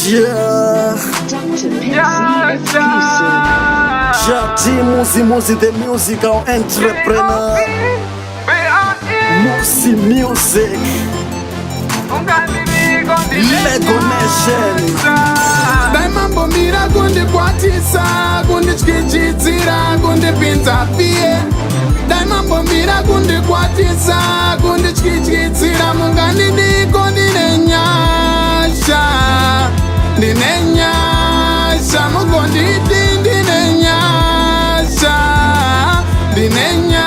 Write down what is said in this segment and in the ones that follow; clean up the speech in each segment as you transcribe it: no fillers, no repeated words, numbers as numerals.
Yeah. Muzi the musical entrepreneur. Muzi Music. Lego Nation. Dai mambo mira kundi kwatisa, kundi chkichitsira, kundi pinza fie. Dai mambo mira kundi kwatisa, kundi chkichitsira, mungani diko dinenyasha. Dinenyasha, mugondi dinenyasha. Dinenyasha.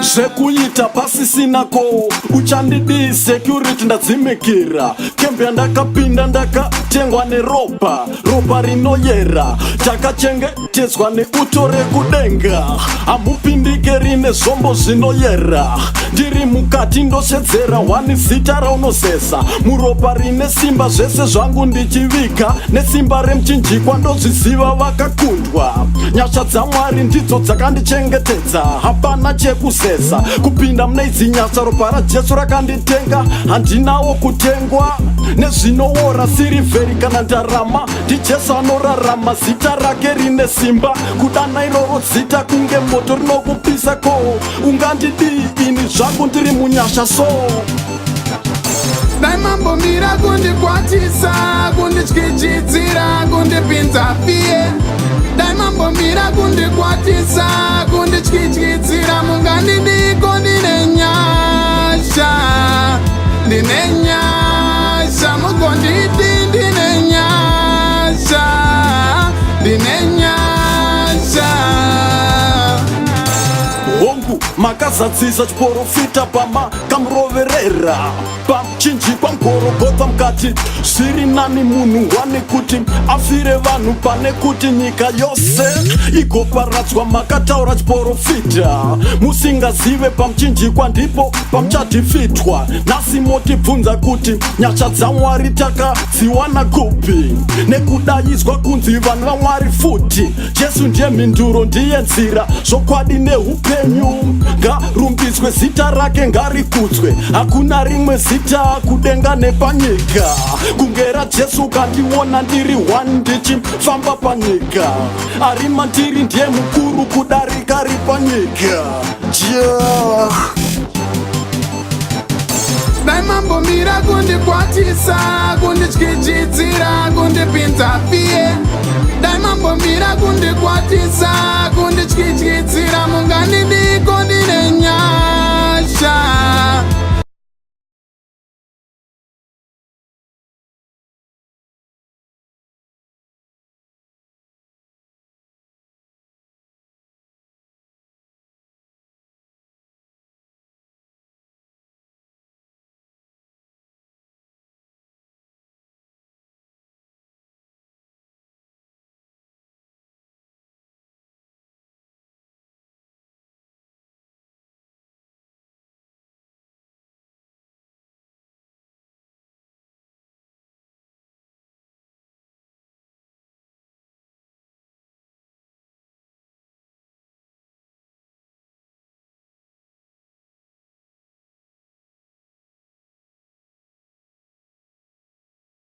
Zvekuita pasisina ko uchandidi security ndadzimikira kembe ndakapinda ndakatengwa neropa ropa rinoyera takachengetedzwa neuto rekudenga amupindike rine zvombo zvinoyera ndiri mukati ndosedzera wani zita raunozesa muropa rine simba zvese zvangu ndichivika nesimba remuchinjikwa ndozviziva vakakundwa nyasha dzaMwari ndidzo dzakandichengetedza hapana chekusesa kupinda mune idzi nyasha ropa raJesu rakanditenga handinawo kutengwa nezvinoora sirivheri kana ndarama ndiJesu anorarama zita rake rine simba kudana iroro zita kunge moto rinokupisa ko ungandidii ini zvangu ndiri munyasha so Dai mambo mira kundi kwatisa, kundi chkichitsira, kundi pinza fie. Dai mambo mira kundi kwatisa, kundi chkichitsira, mungani diko dinenyasha. Dinenyasha, mugondi dinenyasha. Dinenyasha. hongu makazadzisa chiporofita pamakamuroverera pachinjikwa mugorogota mukati zviri nani munhu wane kuti afire vanhu pane kuti nyika yose igoparadzwa makataura chiporofita musingazive pamuchinjikwa ndipo pamuchadhifitwa nhasi motibvunza kuti nyasha dzaMwari takadziwana kupi nekudayizwa kunzi vanhu vaMwari futi Jesu ndiye mhinduro ndiye nzira zvokwadi neupenyu ngarumbidzwe zita rake ngarikudzwe hakuna rimwe zita kudenga nepanyika kunge raJesu kandiona ndiri one ndichifamba panyika ari mandiri ndiye mukuru kudarika ri panyika Dai mambo mira kundi kwatisa, kundi chkichitsira, kundi pinza fie. Dai mambo mira kundi kwatisa, kundi chkichitsira, mungani diko dinenyasha.